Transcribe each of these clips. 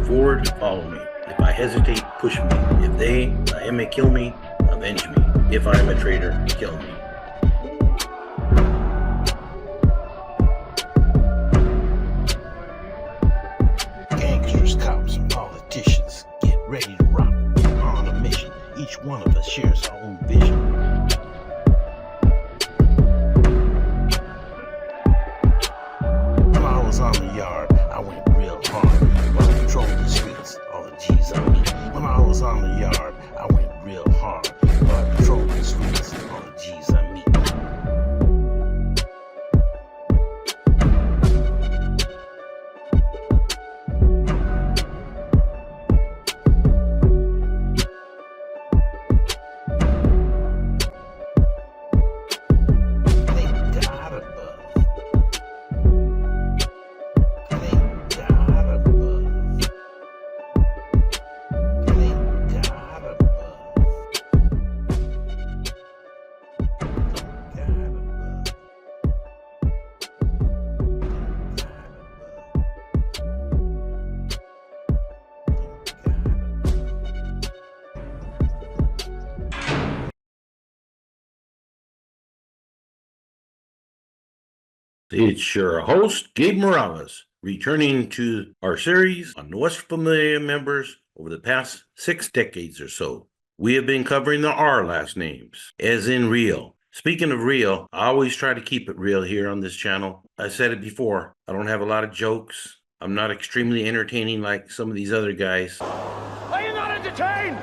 forward, follow me. If I hesitate, push me. If I may kill me, avenge me. If I am a traitor, kill me. Gangsters, cops, and politicians, get ready to rock. We're on a mission. Each one of us shares our own vision. When I was on the yard, I went real hard. While I patrolled the streets, all the G's on me. When I was on the yard, I went real hard. While I patrolled the streets, all the G's on me. It's your host, Gabe Morales, returning to our series on Nuestra Familia members over the past 6 decades or so. We have been covering the R last names, as in real. Speaking of real, I always try to keep it real here on this channel. I said it before, I don't have a lot of jokes. I'm not extremely entertaining like some of these other guys. Are you not entertained?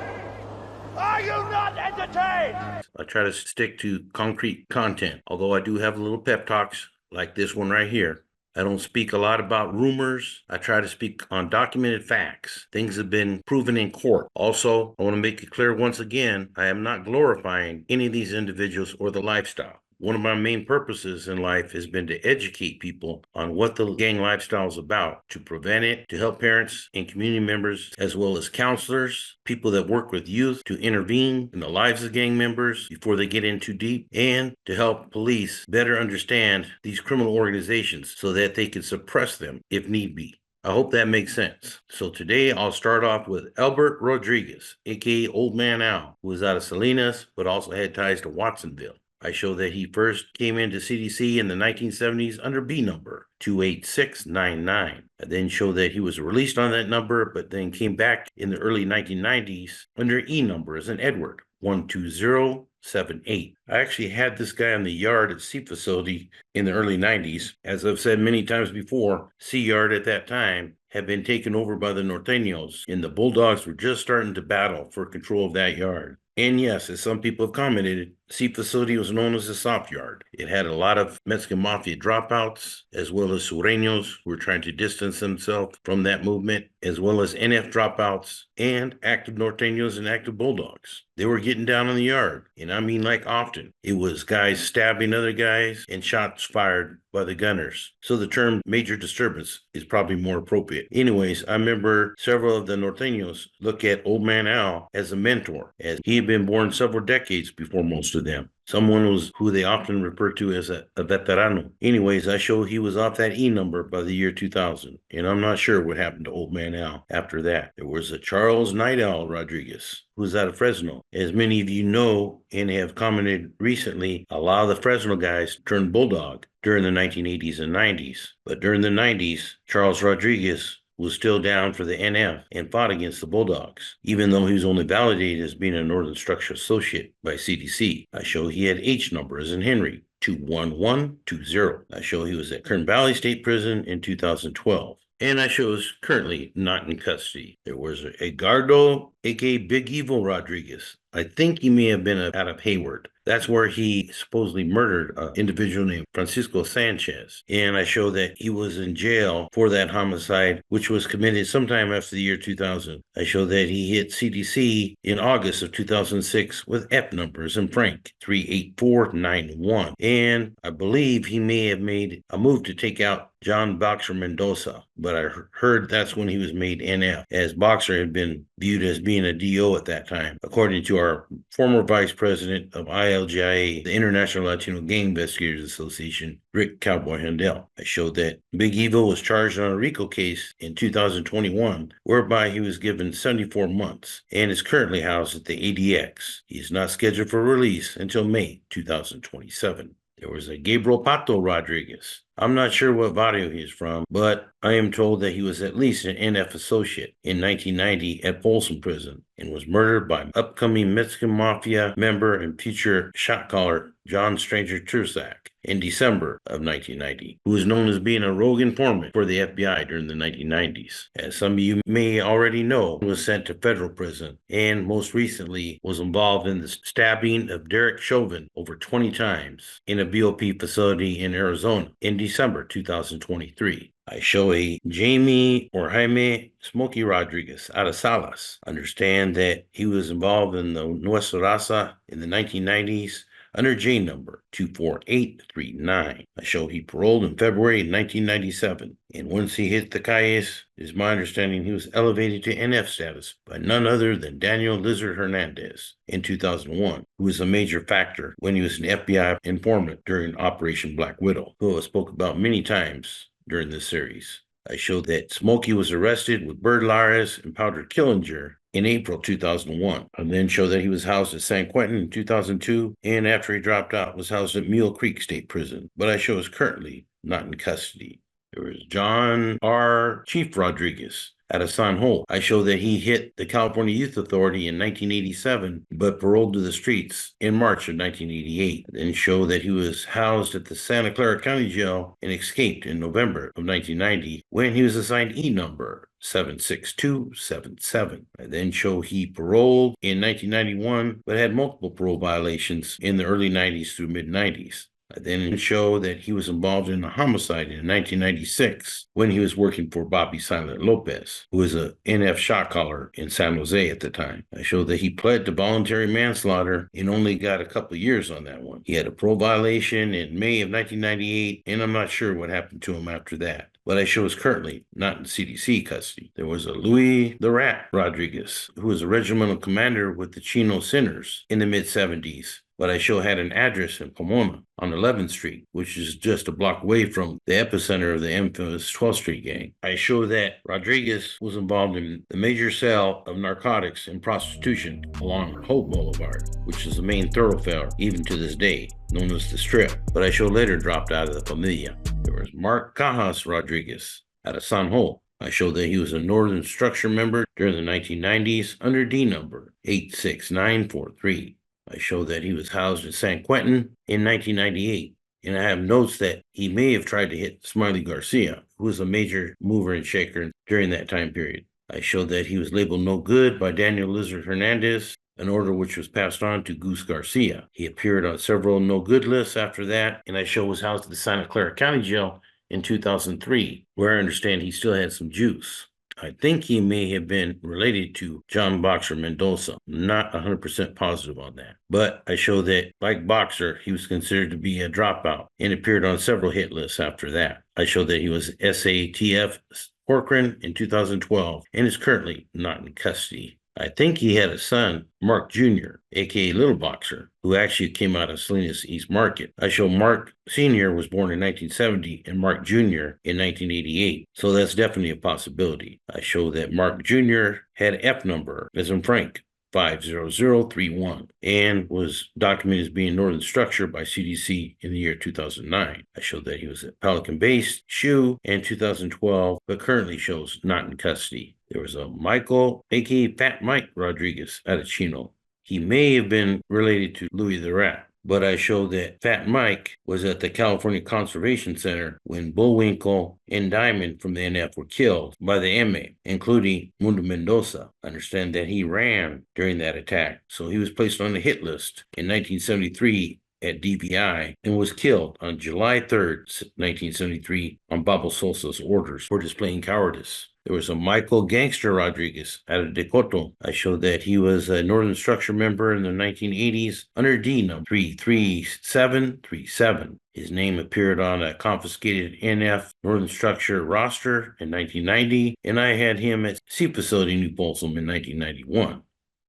Are you not entertained? I try to stick to concrete content, although I do have little pep talks like this one right here. I don't speak a lot about rumors. I try to speak on documented facts. Things have been proven in court. Also, I want to make it clear once again, I am not glorifying any of these individuals or the lifestyle. One of my main purposes in life has been to educate people on what the gang lifestyle is about, to prevent it, to help parents and community members, as well as counselors, people that work with youth, to intervene in the lives of gang members before they get in too deep, and to help police better understand these criminal organizations so that they can suppress them if need be. I hope that makes sense. So today I'll start off with Albert Rodriguez, aka Old Man Al, who was out of Salinas, but also had ties to Watsonville. I show that he first came into CDC in the 1970s under B number 28699. I then show that he was released on that number, but then came back in the early 1990s under E number as an Edward 12078. I actually had this guy on the yard at C facility in the early 90s. As I've said many times before, C yard at that time had been taken over by the Norteños, and the Bulldogs were just starting to battle for control of that yard. And yes, as some people have commented, C facility was known as the soft yard. It had a lot of Mexican Mafia dropouts, as well as Sureños who were trying to distance themselves from that movement, as well as NF dropouts and active Norteños and active Bulldogs. They were getting down in the yard, and I mean like often. It was guys stabbing other guys and shots fired by the gunners. So the term major disturbance is probably more appropriate. Anyways, I remember several of the Norteños look at Old Man Al as a mentor, as he had been born several decades before most of them. Someone was who they often refer to as a veterano. Anyways, I show he was off that E number by the year 2000, and I'm not sure what happened to Old Man Al after that. There was a Charles Night Owl Rodriguez, who's out of Fresno. As many of you know and have commented recently, a lot of the Fresno guys turned Bulldog during the 1980s and 90s. But during the 90s, Charles Rodriguez was still down for the NF and fought against the Bulldogs, even though he was only validated as being a Northern Structure Associate by CDC. I show he had H number as in Henry, 21120. I show he was at Kern Valley State Prison in 2012. And I show is currently not in custody. There was Edgardo, aka Big Evil Rodriguez. I think he may have been out of Hayward. That's where he supposedly murdered an individual named Francisco Sanchez. And I show that he was in jail for that homicide, which was committed sometime after the year 2000. I show that he hit CDC in August of 2006 with F numbers and Frank 38491. And I believe he may have made a move to take out John Boxer Mendoza, but I heard that's when he was made NF, as Boxer had been viewed as being being a DO at that time, according to our former vice president of ILGIA, the International Latino Gang Investigators Association, Rick Cowboy Handel. I showed that Big Evil was charged on a RICO case in 2021, whereby he was given 74 months and is currently housed at the ADX. He is not scheduled for release until May 2027. There was a Gabriel Pato Rodriguez. I'm not sure what barrio he is from, but I am told that he was at least an NF associate in 1990 at Folsom Prison and was murdered by upcoming Mexican Mafia member and future shot caller John Stranger Turzak in December of 1990, who was known as being a rogue informant for the FBI during the 1990s. As some of you may already know, he was sent to federal prison and most recently was involved in the stabbing of Derek Chauvin over 20 times in a BOP facility in Arizona in December 2023. I show a Jamie or Jaime Smokey Rodriguez out of Salas. Understand that he was involved in the Nuestra Raza in the 1990s under J number 24839. I show he paroled in February 1997. And once he hit the calles, it is my understanding he was elevated to NF status by none other than Daniel Lizard Hernandez in 2001, who was a major factor when he was an FBI informant during Operation Black Widow, who I spoke about many times during this series. I showed that Smokey was arrested with Bird Lares and Powder Killinger in April 2001. I then showed that he was housed at San Quentin in 2002, and after he dropped out, was housed at Mule Creek State Prison, but I show is currently not in custody. There was John R. Chief Rodriguez out of San Jose. I show that he hit the California Youth Authority in 1987, but paroled to the streets in March of 1988. Then show that he was housed at the Santa Clara County Jail and escaped in November of 1990 when he was assigned E number 76277. I then show he paroled in 1991, but had multiple parole violations in the early 90s through mid 90s. I then show that he was involved in a homicide in 1996 when he was working for Bobby Silent Lopez, who was a NF shot caller in San Jose at the time. I show that he pled to voluntary manslaughter and only got a couple of years on that one. He had a parole violation in May of 1998, and I'm not sure what happened to him after that. But I show is currently not in CDC custody. There was a Louis the Rat Rodriguez, who was a regimental commander with the Chino Sinners in the mid-70s. But I show had an address in Pomona on 11th Street, which is just a block away from the epicenter of the infamous 12th Street gang. I show that Rodriguez was involved in the major sale of narcotics and prostitution along Hope Boulevard, which is the main thoroughfare even to this day, known as the Strip, but I show later dropped out of the Familia. There was Mark Cajas Rodriguez out of San Jose. I showed that he was a Northern Structure member during the 1990s under D number 86943. I showed that he was housed at San Quentin in 1998, and I have notes that he may have tried to hit Smiley Garcia, who was a major mover and shaker during that time period. I showed that he was labeled no good by Daniel Lizard Hernandez, an order which was passed on to Goose Garcia. He appeared on several no good lists after that, and I show was housed at the Santa Clara County Jail in 2003, where I understand he still had some juice. I think he may have been related to John Boxer Mendoza. Not 100% positive on that. But I show that, like Boxer, he was considered to be a dropout and appeared on several hit lists after that. I show that he was SATF Corcoran in 2012 and is currently not in custody. I think he had a son, Mark Jr., aka Little Boxer, who actually came out of Salinas East Market. I show Mark Sr. was born in 1970 and Mark Jr. in 1988, so that's definitely a possibility. I show that Mark Jr. had F number, as in Frank, 50031, and was documented as being Northern Structure by CDC in the year 2009. I showed that he was at Pelican Base, SHU, in 2012, but currently shows not in custody. There was a Michael, aka Fat Mike Rodriguez, out of Chino. He may have been related to Louis the Rat, but I showed that Fat Mike was at the California Conservation Center when Bullwinkle and Diamond from the NF were killed by the MA, including Mundo Mendoza. I understand that he ran during that attack, so he was placed on the hit list in 1973 at DVI and was killed on July 3rd, 1973 on Babo Sosa's orders for displaying cowardice. There was a Michael Gangster Rodriguez out of Decoto. I showed that he was a Northern Structure member in the 1980s under D number 33737. His name appeared on a confiscated NF Northern Structure roster in 1990, and I had him at C Facility New Folsom in 1991.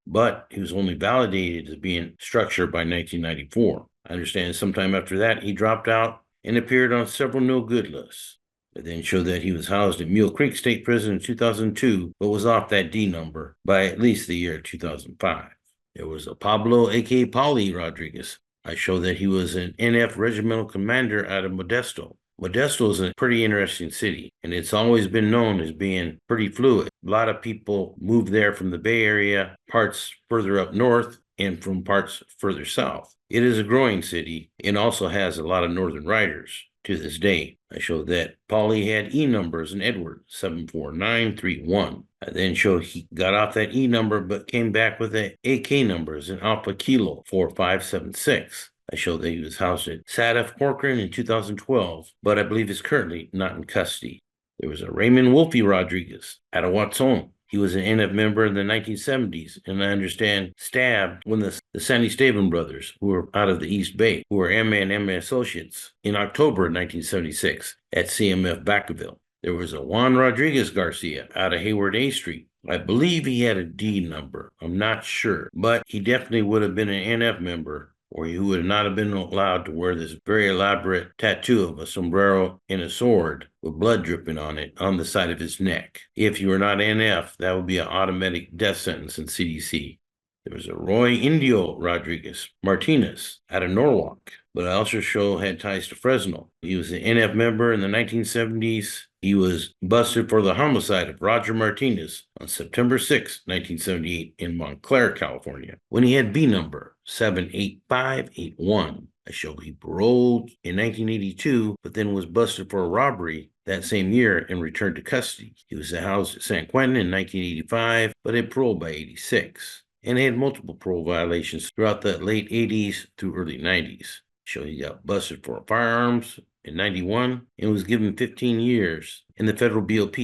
but he was only validated as being structured by 1994. I understand sometime after that, he dropped out and appeared on several no-good lists. It then showed that he was housed at Mule Creek State Prison in 2002, but was off that D number by at least the year 2005. There was a Pablo, a.k.a. Paulie Rodriguez. I show that he was an NF regimental commander out of Modesto. Modesto is a pretty interesting city, and it's always been known as being pretty fluid. A lot of people move there from the Bay Area, parts further up north, and from parts further south. It is a growing city and also has a lot of northern riders to this day. I showed that Paulie had E numbers in Edward 74931. I then showed he got off that E number but came back with the AK numbers in Alpha Kilo 4576. I showed that he was housed at Sadaf Corcoran in 2012, but I believe is currently not in custody. There was a Raymond Wolfie Rodriguez out of Watson. He was an NF member in the 1970s, and I understand stabbed when the Sandy Staben brothers, who were out of the East Bay, who were MA and MA associates, in October 1976 at CMF Vacaville. There was a Juan Rodriguez Garcia out of Hayward A Street. I believe he had a D number. I'm not sure, but he definitely would have been an NF member, or he would not have been allowed to wear this very elaborate tattoo of a sombrero and a sword with blood dripping on it on the side of his neck. If you were not NF, that would be an automatic death sentence in CDC. There was a Roy Indio Rodriguez Martinez out of Norwalk, but I also show had ties to Fresno. He was an NF member in the 1970s. He was busted for the homicide of Roger Martinez on September 6, 1978 in Montclair, California, when he had B number 78581. I show he paroled in 1982, but then was busted for a robbery that same year and returned to custody. He was housed at San Quentin in 1985, but had paroled by 86, and had multiple parole violations throughout the late 80s through early 90s. So he got busted for firearms in 91 and was given 15 years in the federal BOP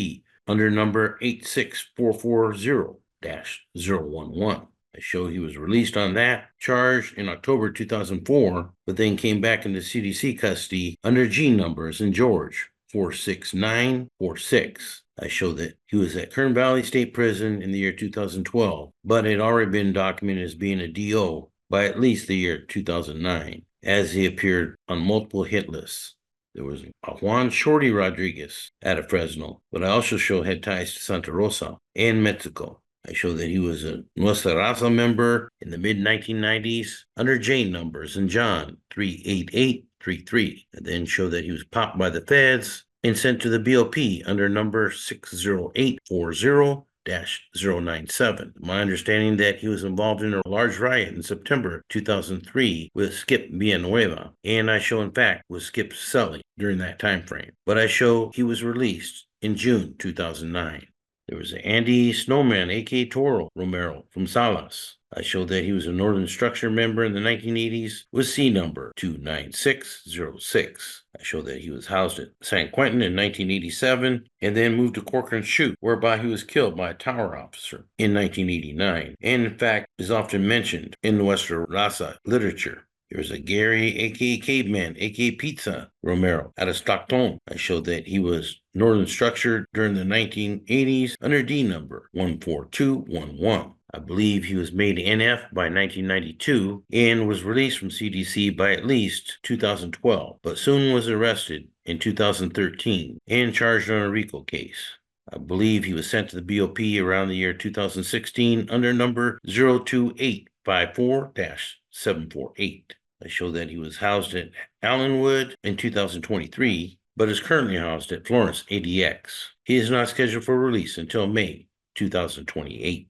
under number 86440-011. I show he was released on that charge in October 2004, but then came back into CDC custody under G numbers in George 46946. I show that he was at Kern Valley State Prison in the year 2012, but had already been documented as being a DO by at least the year 2009, as he appeared on multiple hit lists. There was a Juan Shorty Rodriguez out of Fresno, but I also show had ties to Santa Rosa and Mexico. I show that he was a Nuestra Raza member in the mid-1990s under J numbers in John 38833, and then show that he was popped by the feds and sent to the BOP under number 60840-097. My understanding that he was involved in a large riot in September 2003 with Skip Villanueva, and I show in fact was Skip Sully during that time frame. But I show he was released in June 2009. There was Andy Snowman, a.k.a. Toro Romero from Salas. I showed that he was a Northern Structure member in the 1980s with C number 29606. I showed that he was housed at San Quentin in 1987 and then moved to Corcoran Chute, whereby he was killed by a tower officer in 1989, and in fact is often mentioned in Nuestra Raza literature. There's a Gary, a.k.a. Caveman, a.k.a. Pizza Romero out of Stockton. I showed that he was Northern Structure during the 1980s under D number 14211. I believe he was made NF by 1992 and was released from CDC by at least 2012, but soon was arrested in 2013 and charged on a RICO case. I believe he was sent to the BOP around the year 2016 under number 02854-748. I show that he was housed at Allenwood in 2023, but is currently housed at Florence ADX. He is not scheduled for release until May 2028.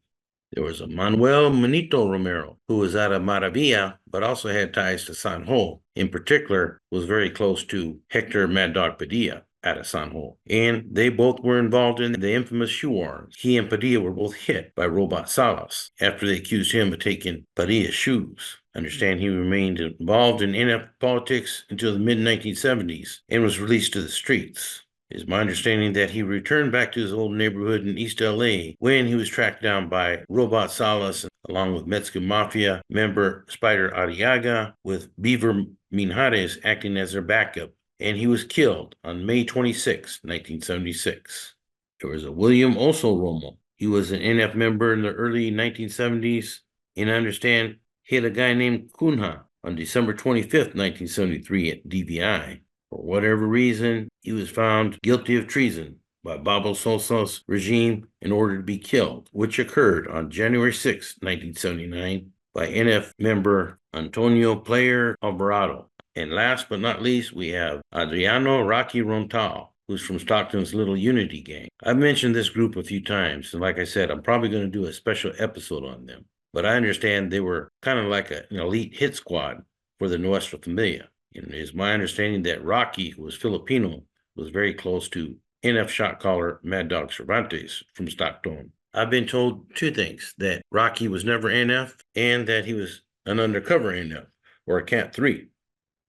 There was a Manuel Manito Romero, who was out of Maravilla, but also had ties to San Ho. In particular, was very close to Hector Mad Dog Padilla out of San Ho. And they both were involved in the infamous shoe wars. He and Padilla were both hit by Robot Salas after they accused him of taking Padilla's shoes. I understand he remained involved in NF politics until the mid-1970s and was released to the streets. It is my understanding that he returned back to his old neighborhood in East LA when he was tracked down by Robot Salas along with Mexican Mafia member Spider Arriaga, with Beaver Minjares acting as their backup, and he was killed on May 26, 1976. There was a William Oso Romo He was an NF member in the early 1970s, and I understand he had a guy named Kunha on December 25th, 1973 at DVI. For whatever reason, he was found guilty of treason by Babo Sosa's regime in order to be killed, which occurred on January 6, 1979, by NF member Antonio Player Alvarado. And last but not least, we have Adriano Rocky Rontal, who's from Stockton's Little Unity Gang. I've mentioned this group a few times, and like I said, I'm probably going to do a special episode on them. But I understand they were kind of like an elite hit squad for the Nuestra Familia. And it is my understanding that Rocky, who was Filipino, was very close to NF shot caller Mad Dog Cervantes from Stockton. I've been told two things, that Rocky was never NF and that he was an undercover NF, or a Cat 3.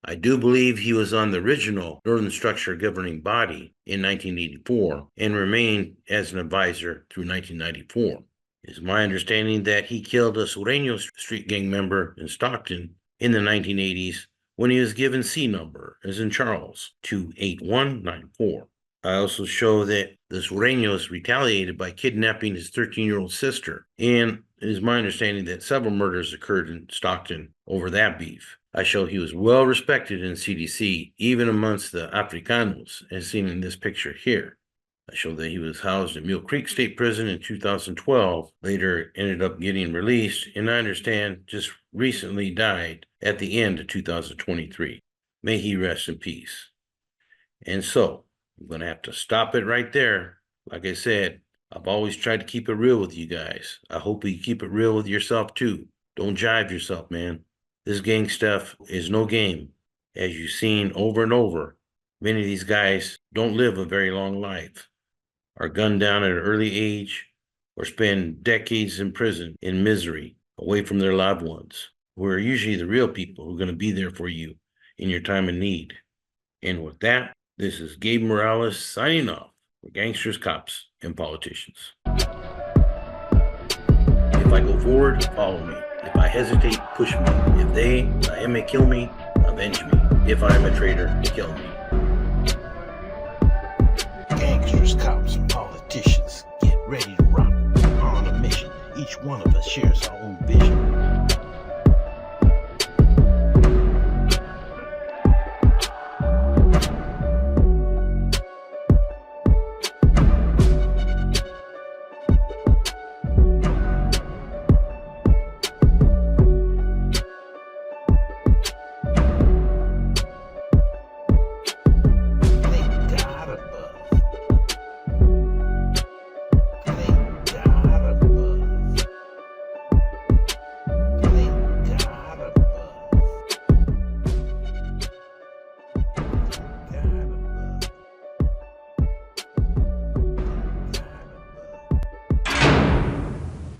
I do believe he was on the original Northern Structure governing body in 1984 and remained as an advisor through 1994. It's my understanding that he killed a Sureño street gang member in Stockton in the 1980s when he was given C number, as in Charles, 28194. I also show that the Sureños retaliated by kidnapping his 13-year-old sister, and it is my understanding that several murders occurred in Stockton over that beef. I show he was well respected in CDC, even amongst the Africanos, as seen in this picture here. I show that he was housed in Mill Creek State Prison in 2012, later ended up getting released, and I understand just recently died at the end of 2023. May he rest in peace. And so, I'm going to have to stop it right there. Like I said, I've always tried to keep it real with you guys. I hope you keep it real with yourself too. Don't jive yourself, man. This gang stuff is no game. As you've seen over and over, many of these guys don't live a very long life, are gunned down at an early age, or spend decades in prison in misery, away from their loved ones, who are usually the real people who are going to be there for you in your time of need. And with that, this is Gabe Morales signing off for Gangsters, Cops, and Politicians. If I go forward, follow me. If I hesitate, push me. If I may kill me, avenge me. If I am a traitor, kill me. Gangsters, cops, and politicians, get ready to rock. On a mission, each one of us shares our own vision.